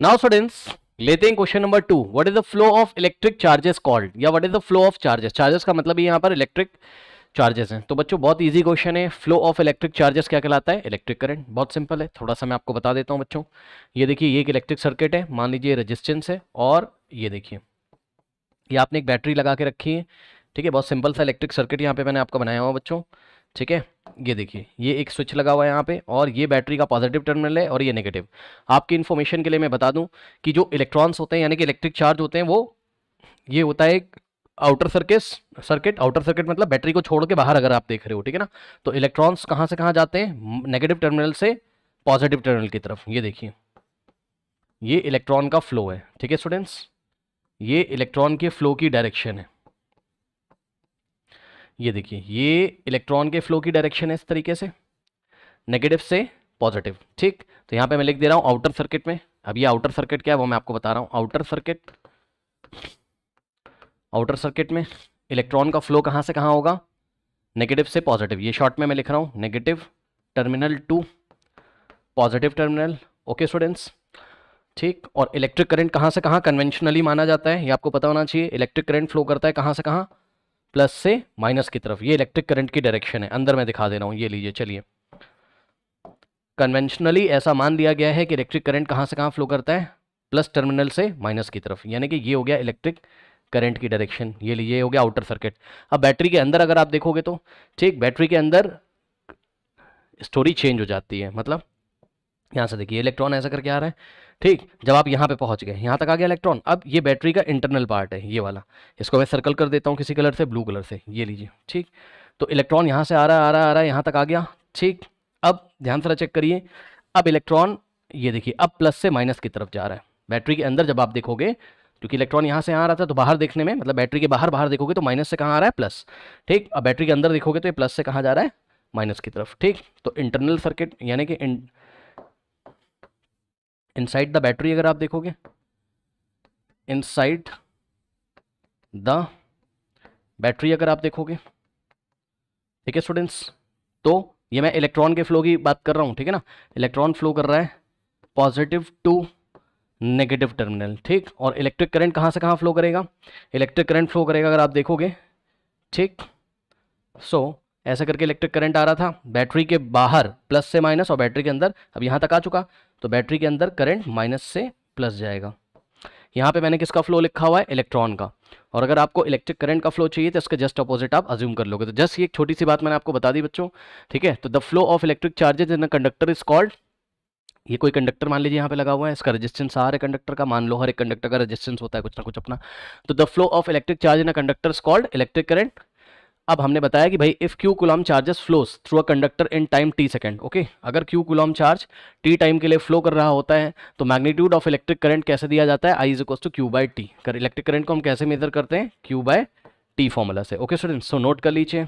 Now students लेते हैं question number 2। What is the flow of electric charges called, या what is the flow of charges. Charges का मतलब ये यहाँ पर इलेक्ट्रिक चार्जेस हैं। तो बच्चों बहुत इजी क्वेश्चन है। फ्लो ऑफ इलेक्ट्रिक चार्जेस क्या कहलाता है? Electric current. बहुत सिंपल है, थोड़ा सा मैं आपको बता देता हूँ बच्चों। ये देखिए, ये एक इलेक्ट्रिक सर्किट है, मान लीजिए रेजिस्टेंस है, और ये देखिए ये आपने एक बैटरी लगा के रखी है। ठीक है, बहुत सिंपल सा इलेक्ट्रिक सर्किट यहाँ पे मैंने आपको बनाया हुआ बच्चों। ठीक है, ये देखिए ये एक स्विच लगा हुआ है यहाँ पे, और ये बैटरी का पॉजिटिव टर्मिनल है और ये नेगेटिव। आपकी इन्फॉर्मेशन के लिए मैं बता दूं कि जो इलेक्ट्रॉन्स होते हैं यानी कि इलेक्ट्रिक चार्ज होते हैं, वो ये होता है एक आउटर सर्किट। आउटर सर्किट मतलब बैटरी को छोड़ के बाहर अगर आप देख रहे हो, ठीक है ना। तो इलेक्ट्रॉन्स कहाँ से कहाँ जाते हैं? नेगेटिव टर्मिनल से पॉजिटिव टर्मिनल की तरफ। ये देखिए ये इलेक्ट्रॉन का फ्लो है। ठीक है स्टूडेंट्स, ये इलेक्ट्रॉन के फ्लो की डायरेक्शन है। ये देखिए ये इलेक्ट्रॉन के फ्लो की डायरेक्शन है इस तरीके से, नेगेटिव से पॉजिटिव। ठीक, तो यहाँ पे मैं लिख दे रहा हूँ आउटर सर्किट में। अब ये आउटर सर्किट क्या है वो मैं आपको बता रहा हूँ। आउटर सर्किट में इलेक्ट्रॉन का फ्लो कहाँ से कहाँ होगा? नेगेटिव से पॉजिटिव। ये शॉर्ट में मैं लिख रहा हूँ negative terminal to positive terminal. Okay students, ठीक। और इलेक्ट्रिक करंट कहाँ से कहाँ कन्वेंशनली माना जाता है, ये आपको पता होना चाहिए। इलेक्ट्रिक करंट फ्लो करता है कहाँ से कहाँ? प्लस से माइनस की तरफ। ये इलेक्ट्रिक करंट की डायरेक्शन है, अंदर मैं दिखा दे रहा हूँ। ये लीजिए, चलिए कन्वेंशनली ऐसा मान लिया गया है कि इलेक्ट्रिक करंट कहाँ से कहाँ फ्लो करता है? प्लस टर्मिनल से माइनस की तरफ, यानी कि ये हो गया इलेक्ट्रिक करंट की डायरेक्शन। ये लीजिए हो गया आउटर सर्किट। अब बैटरी के अंदर अगर आप देखोगे तो ठीक, बैटरी के अंदर स्टोरी चेंज हो जाती है। मतलब यहाँ से देखिए इलेक्ट्रॉन ऐसा करके आ रहा है। ठीक, जब आप यहाँ पे पहुँच गए, यहाँ तक आ गया इलेक्ट्रॉन। अब ये बैटरी का इंटरनल पार्ट है, ये वाला। इसको मैं सर्कल कर देता हूँ किसी कलर से, ब्लू कलर से। ये लीजिए, ठीक। तो इलेक्ट्रॉन यहाँ से आ रहा है, आ रहा है, आ रहा है, यहाँ तक आ गया। ठीक, अब ध्यान से चेक करिए। अब इलेक्ट्रॉन ये देखिए अब प्लस से माइनस की तरफ जा रहा है। बैटरी के अंदर जब आप देखोगे, क्योंकि इलेक्ट्रॉन यहाँ से आ रहा था, तो बाहर देखने में मतलब बैटरी के बाहर बाहर देखोगे तो माइनस से कहाँ आ रहा है? प्लस। ठीक, अब बैटरी के अंदर देखोगे तो ये प्लस से कहाँ जा रहा है? माइनस की तरफ। ठीक, तो इंटरनल सर्किट यानी कि इनसाइड द बैटरी अगर आप देखोगे, इनसाइड द बैटरी अगर आप देखोगे, ठीक है स्टूडेंट्स, तो ये मैं इलेक्ट्रॉन के फ्लो की बात कर रहा हूँ, ठीक है ना। इलेक्ट्रॉन फ्लो कर रहा है पॉजिटिव टू नेगेटिव टर्मिनल। ठीक, और इलेक्ट्रिक करंट कहाँ से कहाँ फ्लो करेगा? इलेक्ट्रिक करंट फ्लो करेगा अगर आप देखोगे, ठीक। सो ऐसा करके इलेक्ट्रिक करंट आ रहा था बैटरी के बाहर प्लस से माइनस, और बैटरी के अंदर अब यहाँ तक आ चुका, तो बैटरी के अंदर करंट माइनस से प्लस जाएगा। यहाँ पे मैंने किसका फ्लो लिखा हुआ है? इलेक्ट्रॉन का। और अगर आपको इलेक्ट्रिक करंट का फ्लो चाहिए तो इसका जस्ट अपोजिट आप अज्यूम कर लोगे। तो जस्ट ये एक छोटी सी बात मैंने आपको बता दी बच्चों, ठीक है। तो the flow of electric charges in a conductor is called, ये कोई कंडक्टर मान लीजिए यहाँ पे लगा हुआ है, इसका रेजिस्टेंस आर है कंडक्टर का। मान लो हर एक कंडक्टर का रेजिस्टेंस होता है कुछ ना कुछ अपना। तो the flow of electric charge in a conductor is called electric current. अब हमने बताया कि भाई if Q coulomb charges flows through a conductor in time T second. Okay, अगर Q coulomb charge T time के लिए फ्लो कर रहा होता है तो मैग्नीट्यूड ऑफ इलेक्ट्रिक करंट कैसे दिया जाता है? I is equal to Q by T. Electric current को हम कैसे मेजर करते हैं? क्यू बाय टी फॉर्मूला से। ओके स्टूडेंट्स, सो नोट कर लीजिए।